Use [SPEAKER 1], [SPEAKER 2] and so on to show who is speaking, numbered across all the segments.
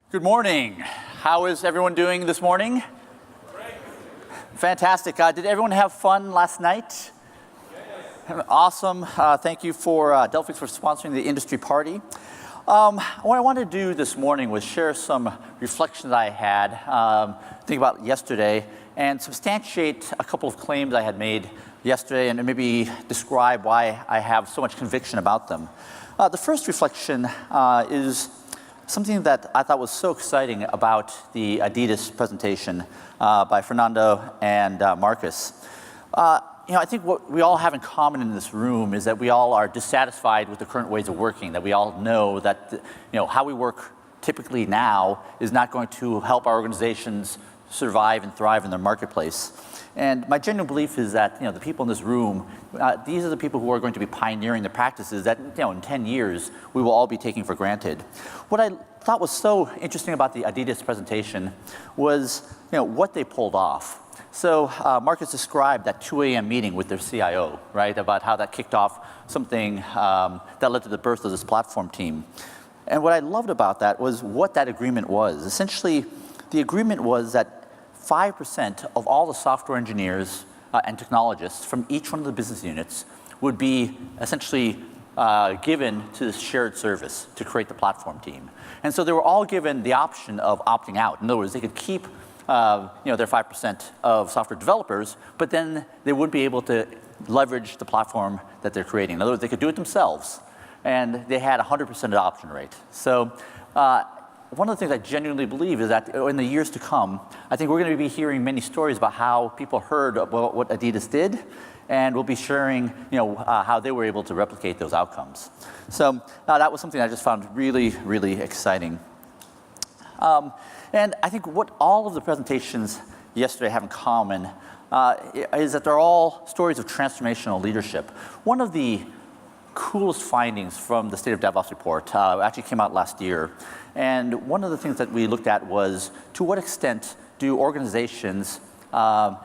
[SPEAKER 1] Good morning. How is everyone doing this morning?
[SPEAKER 2] Great.
[SPEAKER 1] Fantastic. Did everyone have fun last night?
[SPEAKER 2] Yes.
[SPEAKER 1] Awesome. Thank you for Delphix for sponsoring the industry party. What I wanted to do this morning was share some reflections I had, think about yesterday, and substantiate a couple of claims I had made yesterday and maybe describe why I have so much conviction about them. The first reflection is something that I thought was so exciting about the Adidas presentation by Fernando and Marcus. I think what we all have in common in this room is that we all are dissatisfied with the current ways of working, that we all know that how we work typically now is not going to help our organizations survive and thrive in their marketplace. And my genuine belief is that the people in this room, these are the people who are going to be pioneering the practices that in 10 years we will all be taking for granted. What I thought was so interesting about the Adidas presentation was what they pulled off. So Marcus described that 2 a.m. meeting with their CIO, right, about how that kicked off something that led to the birth of this platform team. And what I loved about that was what that agreement was. Essentially, the agreement was that 5% of all the software engineers and technologists from each one of the business units would be essentially given to this shared service to create the platform team. And so they were all given the option of opting out. In other words, they could keep their 5% of software developers, but then they would be able to leverage the platform that they're creating. In other words, they could do it themselves, and they had 100% adoption rate. So one of the things I genuinely believe is that in the years to come, I think we're going to be hearing many stories about how people heard about what Adidas did, and we'll be sharing how they were able to replicate those outcomes. So that was something I just found really, really exciting. And I think what all of the presentations yesterday have in common is that they're all stories of transformational leadership. One of the coolest findings from the State of DevOps report actually came out last year. And one of the things that we looked at was, to what extent do organizations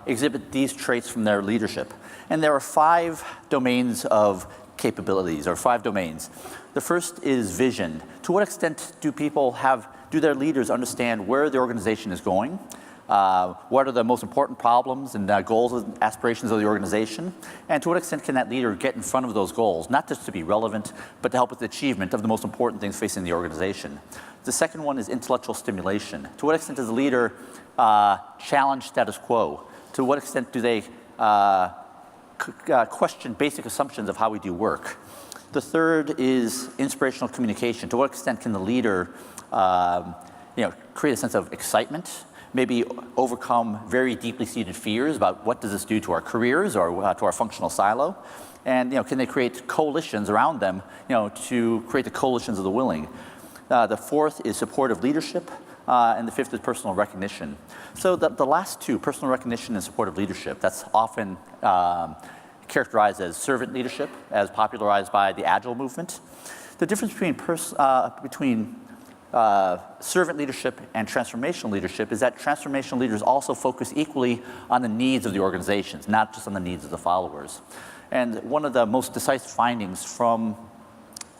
[SPEAKER 1] exhibit these traits from their leadership? And there are 5 domains of capabilities, or 5 domains. The first is vision. To what extent do their leaders understand where the organization is going? What are the most important problems and goals and aspirations of the organization? And to what extent can that leader get in front of those goals, not just to be relevant, but to help with the achievement of the most important things facing the organization? The second one is intellectual stimulation. To what extent does the leader challenge status quo? To what extent do they question basic assumptions of how we do work? The third is inspirational communication. To what extent can the leader create a sense of excitement, maybe overcome very deeply seated fears about what does this do to our careers or to our functional silo? And can they create coalitions around them to create the coalitions of the willing? The fourth is supportive leadership, and the fifth is personal recognition. So the last two, personal recognition and supportive leadership, that's often characterized as servant leadership, as popularized by the Agile movement. The difference between servant leadership and transformational leadership is that transformational leaders also focus equally on the needs of the organizations, not just on the needs of the followers. And one of the most decisive findings from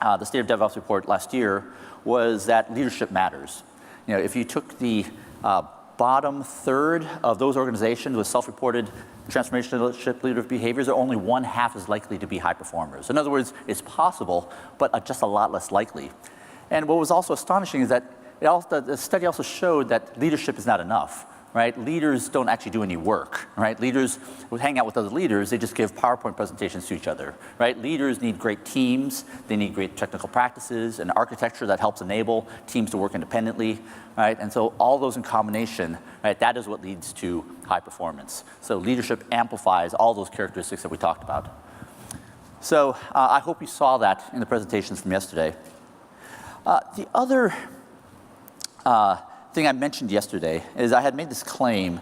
[SPEAKER 1] the State of DevOps report last year was that leadership matters. If you took the bottom third of those organizations with self-reported transformational leadership behaviors, are only 1/2 as likely to be high performers. In other words, it's possible, but just a lot less likely. And what was also astonishing is that the study also showed that leadership is not enough, right? Leaders don't actually do any work, right? Leaders would hang out with other leaders, they just give PowerPoint presentations to each other, right? Leaders need great teams, they need great technical practices, and architecture that helps enable teams to work independently, right? And so all those in combination, right, that is what leads to high performance. So leadership amplifies all those characteristics that we talked about. So I hope you saw that in the presentations from yesterday. The other thing I mentioned yesterday is I had made this claim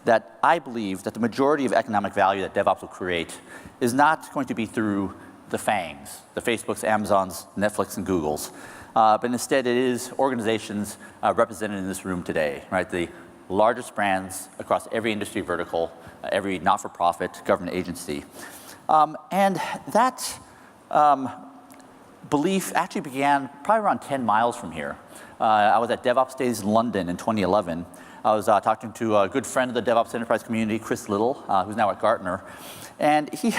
[SPEAKER 1] that I believe that the majority of economic value that DevOps will create is not going to be through the FANGs, the Facebooks, Amazons, Netflix, and Googles, but instead it is organizations represented in this room today, right? The largest brands across every industry vertical, every not-for-profit government agency. And that belief actually began probably around 10 miles from here. I was at DevOps Days in London in 2011. I was talking to a good friend of the DevOps enterprise community, Chris Little, who's now at Gartner. And he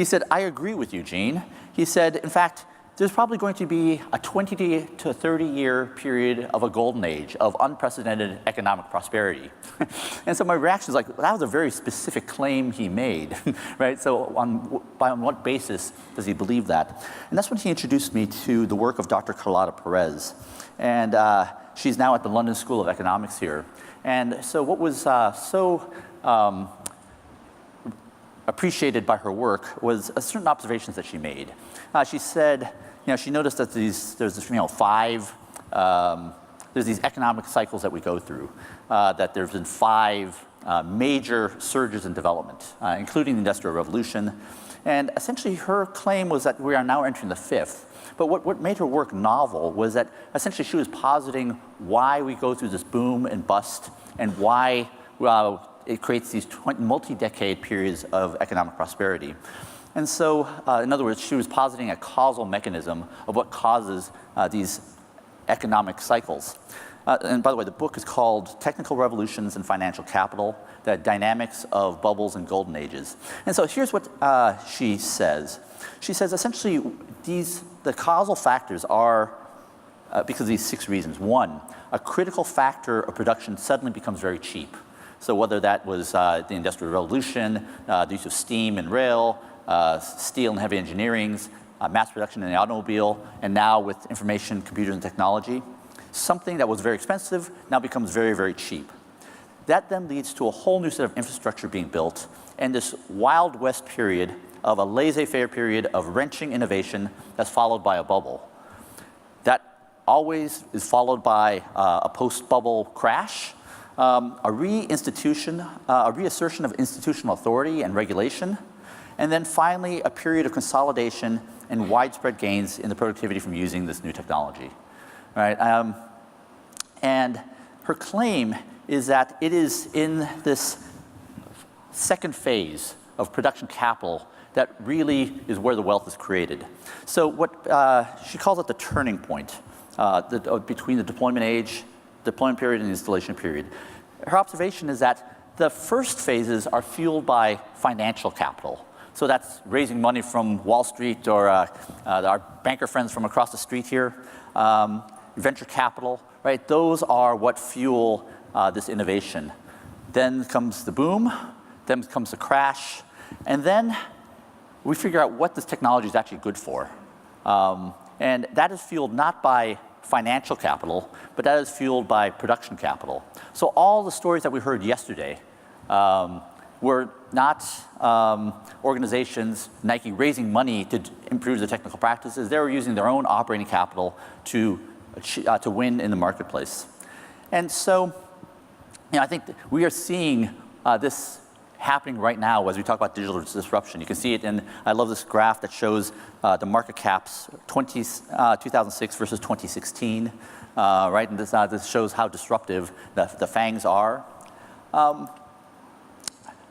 [SPEAKER 1] said, I agree with you, Gene. He said, in fact, there's probably going to be a 20 to 30 year period of a golden age of unprecedented economic prosperity. And so my reaction is like, well, that was a very specific claim he made, right? So on what basis does he believe that? And that's when he introduced me to the work of Dr. Carlota Perez. And she's now at the London School of Economics here. And so what was appreciated by her work was certain observations that she made. She said, she noticed that there's these economic cycles that we go through, that there's been 5 major surges in development, including the Industrial Revolution. And essentially her claim was that we are now entering the 5th. But what made her work novel was that essentially she was positing why we go through this boom and bust and why it creates these multi-decade periods of economic prosperity. And so, in other words, she was positing a causal mechanism of what causes these economic cycles. And by the way, the book is called Technical Revolutions in Financial Capital, The Dynamics of Bubbles and Golden Ages. And so here's what she says. She says essentially the causal factors are because of these 6 reasons. 1, a critical factor of production suddenly becomes very cheap. So whether that was the Industrial Revolution, the use of steam and rail, steel and heavy engineering, mass production in the automobile, and now with information, computers, and technology, something that was very expensive now becomes very, very cheap. That then leads to a whole new set of infrastructure being built, and this Wild West period of a laissez-faire period of wrenching innovation that's followed by a bubble. That always is followed by a post-bubble crash, a reassertion of institutional authority and regulation, and then finally a period of consolidation and widespread gains in the productivity from using this new technology. Right? And her claim is that it is in this second phase of production capital that really is where the wealth is created. So what she calls it the turning point between the deployment period and the installation period. Her observation is that the first phases are fueled by financial capital. So that's raising money from Wall Street or our banker friends from across the street here, venture capital, right? Those are what fuel this innovation. Then comes the boom, then comes the crash, and then we figure out what this technology is actually good for. And that is fueled not by financial capital, but that is fueled by production capital. So all the stories that we heard yesterday were not organizations, Nike, raising money to improve their technical practices. They were using their own operating capital to win in the marketplace. And so, I think we are seeing this happening right now as we talk about digital disruption. You can see it in, I love this graph that shows the market caps 2006 versus 2016, right? And this shows how disruptive the FANGs are.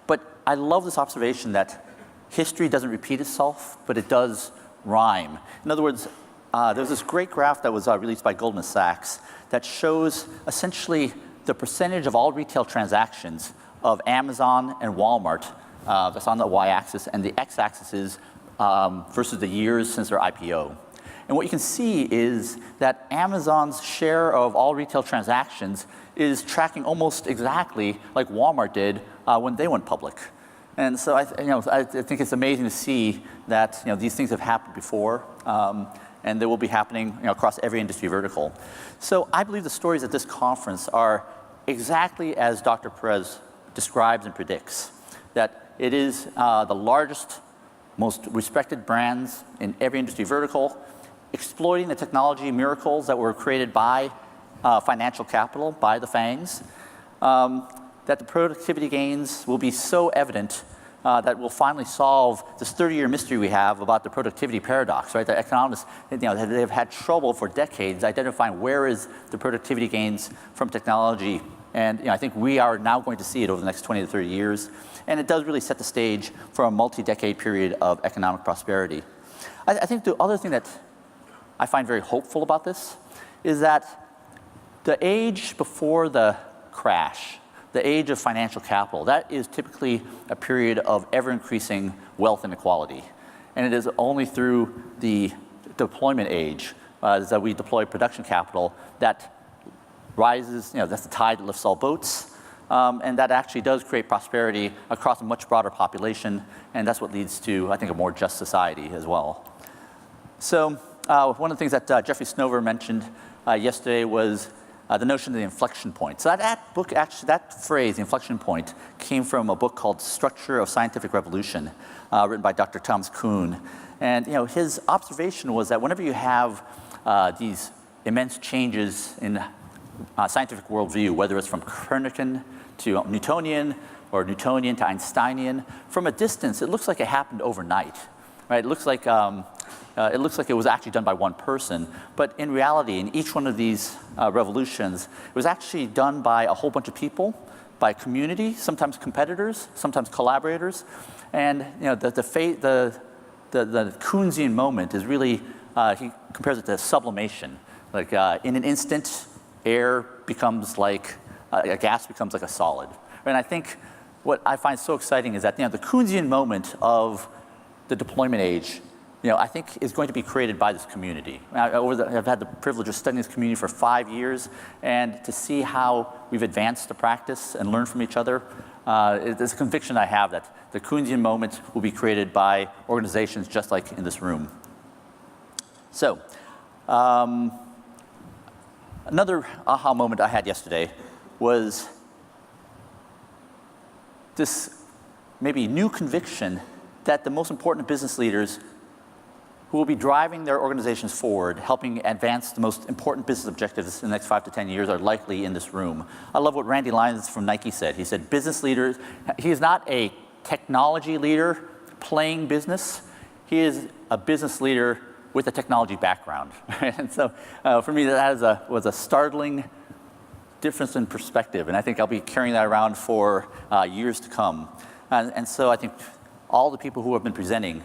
[SPEAKER 1] But I love this observation that history doesn't repeat itself, but it does rhyme. In other words, there's this great graph that was released by Goldman Sachs that shows essentially the percentage of all retail transactions of Amazon and Walmart, that's on the y-axis, and the x-axis is versus the years since their IPO. And what you can see is that Amazon's share of all retail transactions is tracking almost exactly like Walmart did when they went public. And so I think it's amazing to see that these things have happened before, and they will be happening across every industry vertical. So I believe the stories at this conference are exactly as Dr. Perez describes and predicts, that it is the largest, most respected brands in every industry vertical, exploiting the technology miracles that were created by financial capital, by the FANGs, that the productivity gains will be so evident that will finally solve this 30-year mystery we have about the productivity paradox, right? The economists, they've had trouble for decades identifying where is the productivity gains from technology. And I think we are now going to see it over the next 20 to 30 years. And it does really set the stage for a multi-decade period of economic prosperity. I think the other thing that I find very hopeful about this is that the age before the crash, the age of financial capital, that is typically a period of ever-increasing wealth inequality. And it is only through the deployment age, that we deploy production capital, that rises, that's the tide that lifts all boats, and that actually does create prosperity across a much broader population, and that's what leads to, I think, a more just society as well. So one of the things that Jeffrey Snover mentioned yesterday was the notion of the inflection point. So that book, actually, that phrase, the inflection point, came from a book called Structure of Scientific Revolution, written by Dr. Thomas Kuhn. And his observation was that whenever you have these immense changes in scientific worldview, whether it's from Copernican to Newtonian or Newtonian to Einsteinian, from a distance, it looks like it happened overnight, right? It looks like it was actually done by one person, but in reality, in each one of these revolutions, it was actually done by a whole bunch of people, by community, sometimes competitors, sometimes collaborators, and the Kuhnsian moment is really, he compares it to sublimation. Like in an instant, air becomes like, a gas becomes like a solid. And I think what I find so exciting is that the Kuhnsian moment of the deployment age, I think is going to be created by this community. I've had the privilege of studying this community for 5 years, and to see how we've advanced the practice and learned from each other, there's a conviction I have that the Kuhnsian moment will be created by organizations just like in this room. So, another aha moment I had yesterday was this maybe new conviction that the most important business leaders who will be driving their organizations forward, helping advance the most important business objectives in the next 5 to 10 years are likely in this room. I love what Randy Lyons from Nike said. He said, business leaders, he is not a technology leader playing business. He is a business leader with a technology background. And so for me, that was a startling difference in perspective, and I think I'll be carrying that around for years to come. And so I think all the people who have been presenting,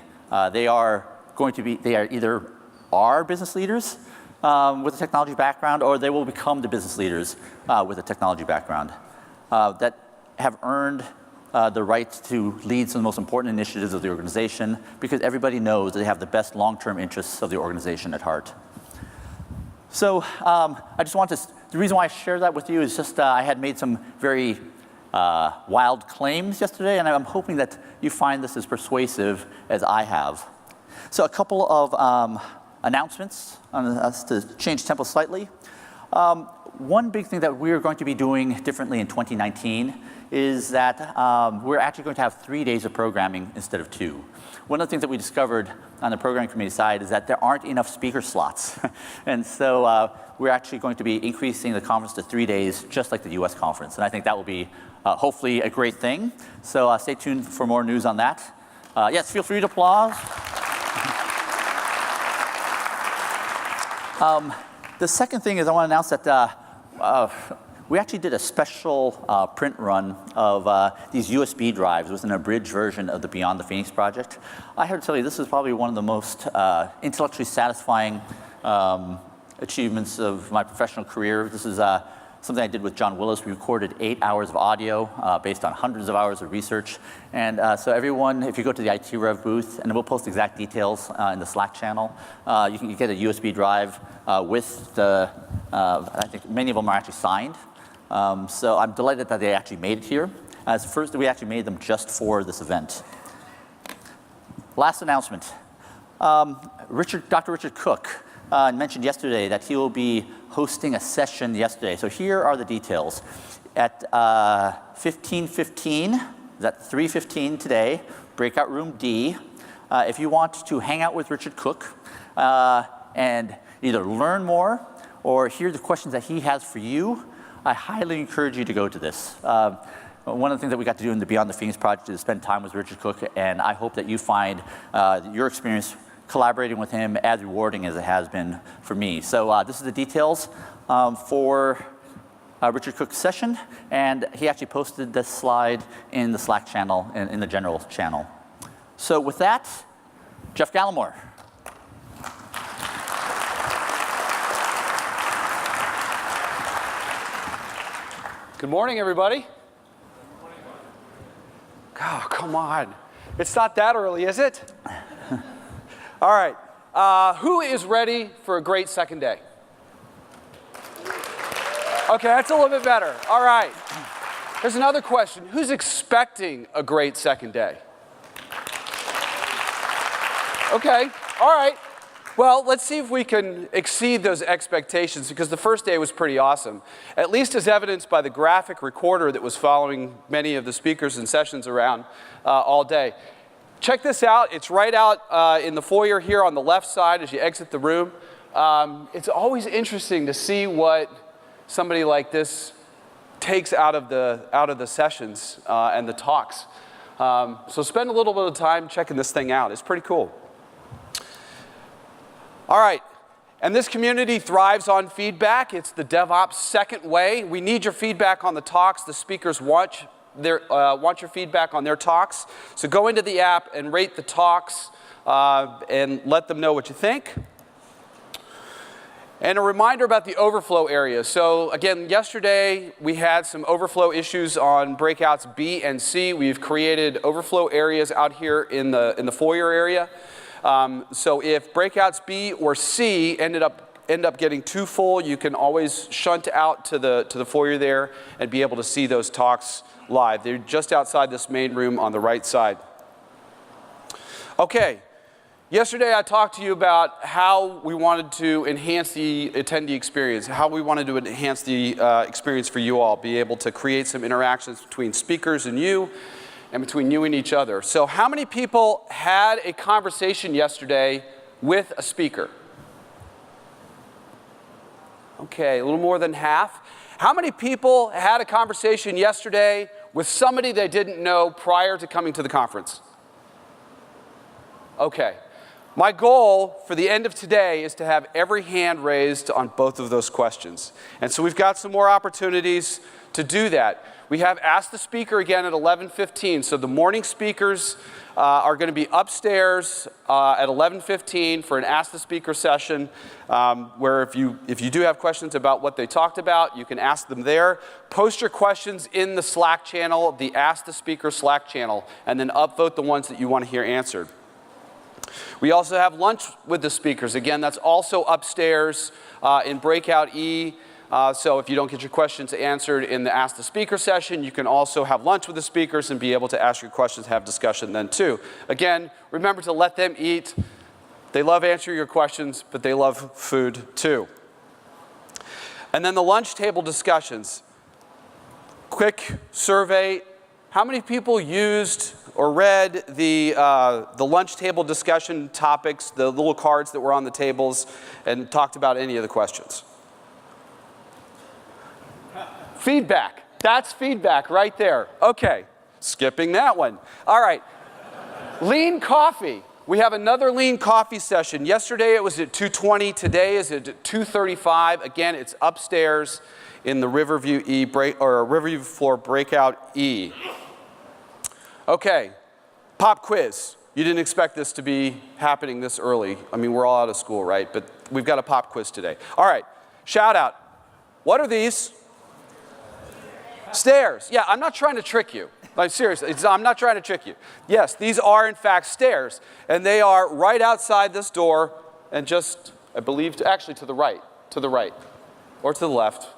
[SPEAKER 1] they are either business leaders with a technology background, or they will become the business leaders with a technology background that have earned the right to lead some of the most important initiatives of the organization, because everybody knows that they have the best long-term interests of the organization at heart. So the reason why I share that with you is just I had made some very wild claims yesterday, and I'm hoping that you find this as persuasive as I have. So a couple of announcements on us to change tempo slightly. One big thing that we're going to be doing differently in 2019 is that we're actually going to have 3 days of programming instead of 2. One of the things that we discovered on the programming committee side is that there aren't enough speaker slots. And so we're actually going to be increasing the conference to 3 days, just like the US conference. And I think that will be hopefully a great thing. So stay tuned for more news on that. Yes, feel free to applause. The second thing is I want to announce that we actually did a special print run of these USB drives with an abridged version of the Beyond the Phoenix project. I have to tell you, this is probably one of the most intellectually satisfying achievements of my professional career. This is something I did with John Willis. We recorded 8 hours of audio based on hundreds of hours of research. And so everyone, if you go to the IT Rev booth, and we'll post exact details in the Slack channel, you can get a USB drive with the, I think many of them are actually signed. So I'm delighted that they actually made it here. First, we actually made them just for this event. Last announcement. Dr. Richard Cook mentioned yesterday that he will be hosting a session yesterday. So here are the details. At 15:15, that's 3:15 today, breakout room D. If you want to hang out with Richard Cook and either learn more or hear the questions that he has for you, I highly encourage you to go to this. One of the things that we got to do in the Beyond the Phoenix project is spend time with Richard Cook, and I hope that you find your experience collaborating with him as rewarding as it has been for me. So this is the details for Richard Cook's session, and he actually posted this slide in the Slack channel, in the general channel. So with that, Jeff Gallimore.
[SPEAKER 3] Good morning, everybody. Oh, come on. It's not that early, is it? All right. Who is ready for a great second day? Okay, that's a little bit better. All right. Here's another question. Who's expecting a great second day? Okay. All right. Well, let's see if we can exceed those expectations, because the first day was pretty awesome, at least as evidenced by the graphic recorder that was following many of the speakers and sessions around all day. Check this out. It's right out in the foyer here on the left side as you exit the room. It's always interesting to see what somebody like this takes out of the sessions and the talks. So spend a little bit of time checking this thing out. It's pretty cool. All right, and this community thrives on feedback. It's the DevOps second way. We need your feedback on the talks. The speakers want your feedback on their talks. So go into the app and rate the talks and let them know what you think. And a reminder about the overflow area. So again, yesterday we had some overflow issues on breakouts B and C. We've created overflow areas out here in the foyer area. So if breakouts B or C end up getting too full, you can always shunt out to the foyer there and be able to see those talks live. They're just outside this main room on the right side. Okay, yesterday I talked to you about how we wanted to enhance the attendee experience, how we wanted to enhance the experience for you all, be able to create some interactions between speakers and you, and between you and each other. So how many people had a conversation yesterday with a speaker? Okay, a little more than half. How many people had a conversation yesterday with somebody they didn't know prior to coming to the conference? Okay. My goal for the end of today is to have every hand raised on both of those questions. And so we've got some more opportunities to do that. We have Ask the Speaker again at 11:15. So the morning speakers are going to be upstairs at 11:15 for an Ask the Speaker session, where if you do have questions about what they talked about, you can ask them there. Post your questions in the Slack channel, the Ask the Speaker Slack channel, and then upvote the ones that you want to hear answered. We also have lunch with the speakers. Again, that's also upstairs in breakout E. So if you don't get your questions answered in the Ask the Speaker session, you can also have lunch with the speakers and be able to ask your questions, have discussion then too. Again, remember to let them eat. They love answering your questions, but they love food too. And then the lunch table discussions. Quick survey. How many people used or read the lunch table discussion topics, the little cards that were on the tables, and talked about any of the questions? Feedback. That's feedback right there. Okay, skipping that one. All right, lean coffee. We have another lean coffee session. Yesterday it was at 2:20. Today is at 2:35. Again, it's upstairs in the Riverview Riverview floor breakout E. Okay, pop quiz. You didn't expect this to be happening this early. I mean, we're all out of school, right? But we've got a pop quiz today. All right, shout out. What are these? Stairs. Yeah, I'm not trying to trick you. Like, seriously, I'm not trying to trick you. Yes, these are in fact stairs, and they are right outside this door, and just, I believe, actually to the right, or to the left.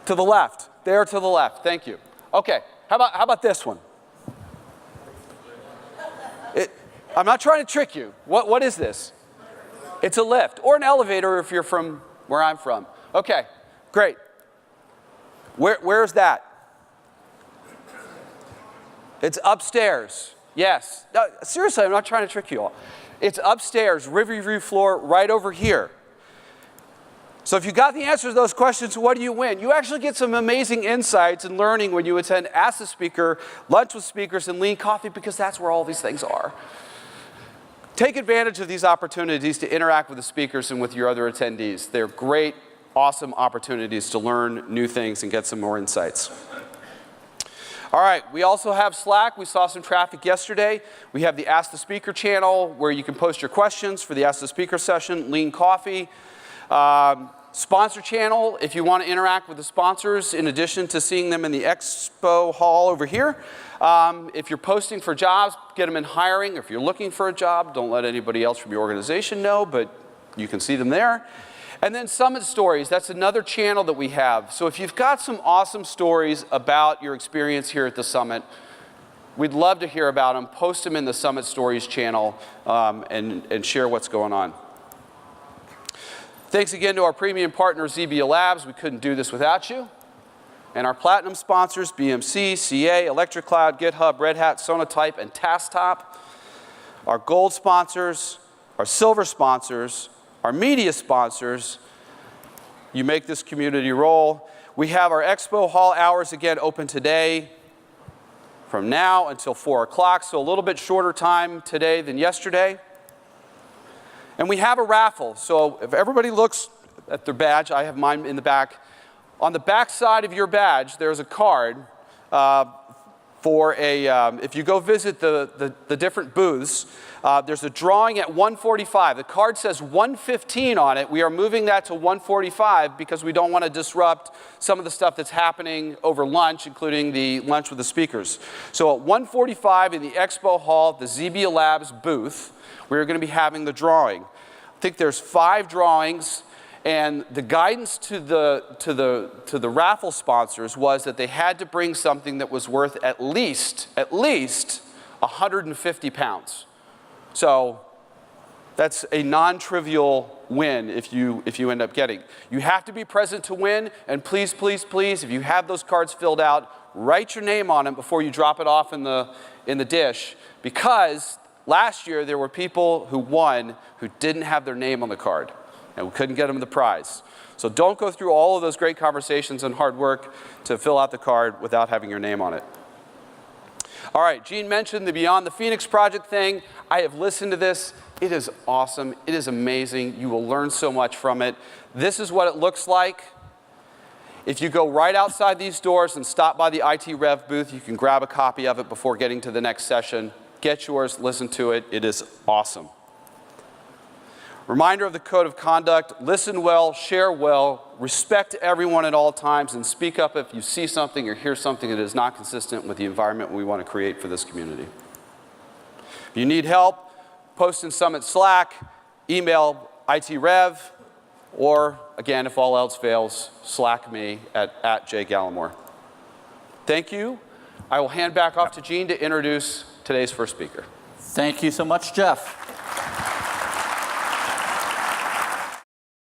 [SPEAKER 3] To the left. They are to the left. Thank you. Okay. How about this one? I'm not trying to trick you. What is this? It's a lift or an elevator if you're from where I'm from. Okay, great. Where's that? It's upstairs. Yes. No, seriously, I'm not trying to trick you all. It's upstairs, Riverview floor, right over here. So if you got the answers to those questions, what do you win? You actually get some amazing insights and learning when you attend Ask the Speaker, lunch with speakers, and lean coffee, because that's where all these things are. Take advantage of these opportunities to interact with the speakers and with your other attendees. They're great, awesome opportunities to learn new things and get some more insights. All right, we also have Slack. We saw some traffic yesterday. We have the Ask the Speaker channel where you can post your questions for the Ask the Speaker session, lean coffee. Sponsor channel, if you want to interact with the sponsors in addition to seeing them in the expo hall over here. If you're posting for jobs, get them in hiring. If you're looking for a job, don't let anybody else from your organization know, but you can see them there. And then Summit Stories, that's another channel that we have. So if you've got some awesome stories about your experience here at the Summit, we'd love to hear about them. Post them in the Summit Stories channel and share what's going on. Thanks again to our premium partner, Zebia Labs. We couldn't do this without you. And our platinum sponsors, BMC, CA, Electric Cloud, GitHub, Red Hat, Sonatype, and TaskTop. Our gold sponsors, our silver sponsors, our media sponsors. You make this community roll. We have our expo hall hours again open today from now until 4 o'clock, so a little bit shorter time today than yesterday. And we have a raffle, so if everybody looks at their badge, I have mine in the back. On the back side of your badge, there's a card for a, if you go visit the different booths, there's a drawing at 1:45. The card says 1:15 on it. We are moving that to 1:45 because we don't want to disrupt some of the stuff that's happening over lunch, including the lunch with the speakers. So at 1:45 in the expo hall, the Zebia Labs booth, we're going to be having the drawing. I think there's 5 drawings. And the guidance to the raffle sponsors was that they had to bring something that was worth at least 150 pounds. So that's a non-trivial win if you end up getting. You have to be present to win, and please, please, please, if you have those cards filled out, write your name on them before you drop it off in the dish, because last year there were people who won who didn't have their name on the card. And we couldn't get them the prize. So don't go through all of those great conversations and hard work to fill out the card without having your name on it. All right, Gene mentioned the Beyond the Phoenix project thing. I have listened to this. It is awesome. It is amazing. You will learn so much from it. This is what it looks like. If you go right outside these doors and stop by the IT Rev booth, you can grab a copy of it before getting to the next session. Get yours, listen to it. It is awesome. Reminder of the code of conduct: listen well, share well, respect everyone at all times, and speak up if you see something or hear something that is not consistent with the environment we want to create for this community. If you need help, post in Summit Slack, email ITRev, or again, if all else fails, Slack me at @jgallimore. Thank you. I will hand back off to Gene to introduce today's first speaker.
[SPEAKER 1] Thank you so much, Jeff.